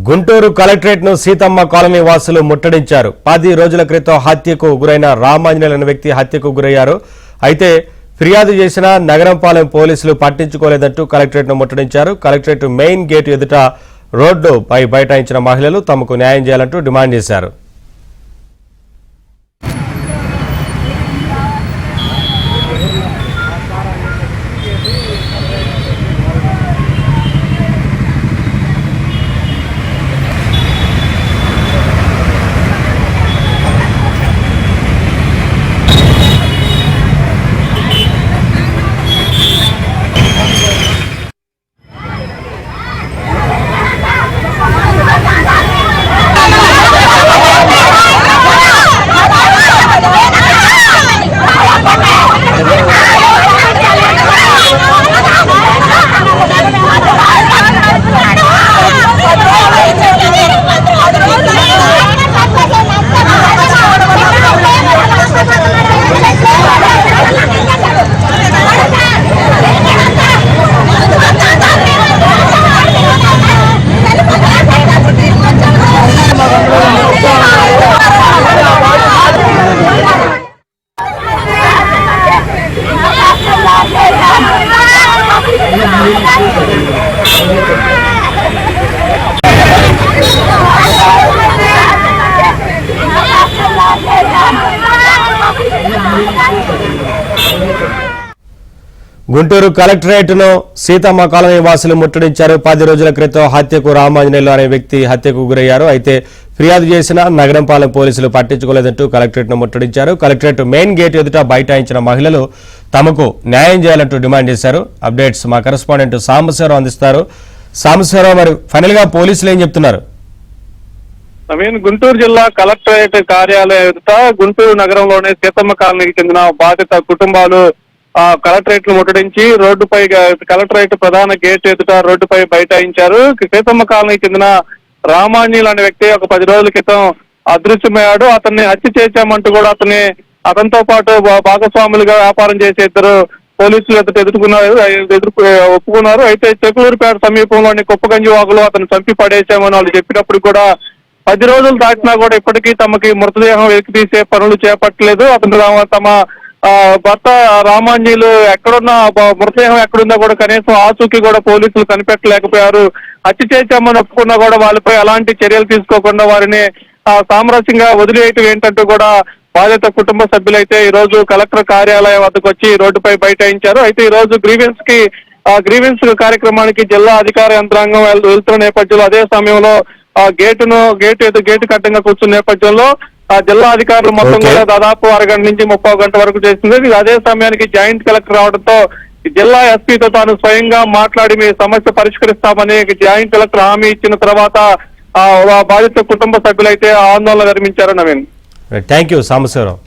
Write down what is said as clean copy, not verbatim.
Guntur collectorate ను Seethamma colony వాసులు ముట్టడించారు. 10 రోజుల క్రితం హత్యకు గురైన రామాంజనేయులు అనే వ్యక్తి హత్యకు గురయ్యారు. అయితే ఫిర్యాదు చేసిన నగరంపాలెం పోలీసులు పట్టించుకోలేదంటూ కలెక్టరేట్ ను ముట్టడించారు. కలెక్టరేట్ మెయిన్ గేట్ ఎదుట రోడ్డుపై బైఠాయించిన మహిళలు తమకు న్యాయం చేయాలంటూ డిమాండ్ చేశారు. గుంటూరు కలెక్టరేట్ ను సీతమ్మ కాలనీ వాసులు ముట్టడించారు. 10 రోజుల క్రితం హత్యకు రామాంజనేయులు అనే వ్యక్తి హత్యకు గురయ్యారు. అయితే ఫిర్యాదు చేసిన నగరంపాలెం పోలీసులు పట్టించుకోలేదంటూ కలెక్టరేట్ ను ముట్టడించారు. కలెక్టరేట్ మెయిన్ గేట్ ఎదుట బైఠాయించిన మహిళలు తమకు న్యాయం చేయాలంటూ డిమాండ్ చేశారు. అప్డేట్స్ మా కరెస్పాండెంట్ సాంబశివరావు అందిస్తారు. సాంబశివరావు, మరి ఫైనల్ గా పోలీసులు ఏం చెప్తున్నారు? గుంటూరు జిల్లా కలెక్టరేట్ కార్యాలయం ఎదుట గుంటూరు నగరంలోని సీతమ్మ కాలనీకి చెందిన బాధిత కుటుంబాలు కలెక్టరేట్ ను ముట్టడించి రోడ్డుపై కలెక్టరేట్ ప్రధాన గేట్ ఎదుట రోడ్డుపై బైఠాయించారు. సీతమ్మ కాలనీకి చెందిన రామాంజనేయులు అనే వ్యక్తి ఒక 10 రోజుల క్రితం అదృశ్యమయ్యాడు. అతన్ని హత్య చేశామంటూ కూడా అతనితో పాటు భాగస్వాములుగా వ్యాపారం చేసే ఇద్దరు పోలీసులు ఒప్పుకున్నారు. అయితే చెకులూరుపేట సమీపంలోని కుప్పగంజి వాగులో అతను చంపి పడేశామని వాళ్ళు చెప్పినప్పుడు కూడా 10 రోజులు దాటినా కూడా ఇప్పటికీ తమకి మృతదేహం వెలికి తీసే పనులు చేపట్టలేదు. అతను తమ భర్త రామాంజనేయులు ఎక్కడున్నా మృతదేహం ఎక్కడున్నా కూడా కనీసం ఆచూకీ కూడా పోలీసులు కనిపెట్టలేకపోయారు. హత్య చేశామని ఒప్పుకున్నా కూడా వాళ్ళపై ఎలాంటి చర్యలు తీసుకోకుండా వారిని సామరస్యంగా వదిలేయటం ఏంటంటూ కూడా బాధిత కుటుంబ సభ్యులైతే ఈ రోజు కలెక్టర్ కార్యాలయం వద్దకు వచ్చి రోడ్డుపై బైఠాయించారు. అయితే ఈ రోజు గ్రీవెన్స్ కార్యక్రమానికి జిల్లా అధికార యంత్రాంగం వెళ్తున్న నేపథ్యంలో అదే సమయంలో గేటు కట్టంగా కూర్చున్న నేపథ్యంలో జిల్లా అధికారులు మొత్తం కూడా దాదాపు అరగంట నుంచి 30 గంట వరకు చేసింది. అదే సమయానికి జాయింట్ కలెక్టర్ రావడంతో జిల్లా ఎస్పీతో తాను స్వయంగా మాట్లాడి మీ సమస్య పరిష్కరిస్తామని జాయింట్ కలెక్టర్ హామీ ఇచ్చిన తర్వాత బాధిత కుటుంబ సభ్యులైతే ఆందోళన విరమించారు. Naveen, thank you Sambasivarao.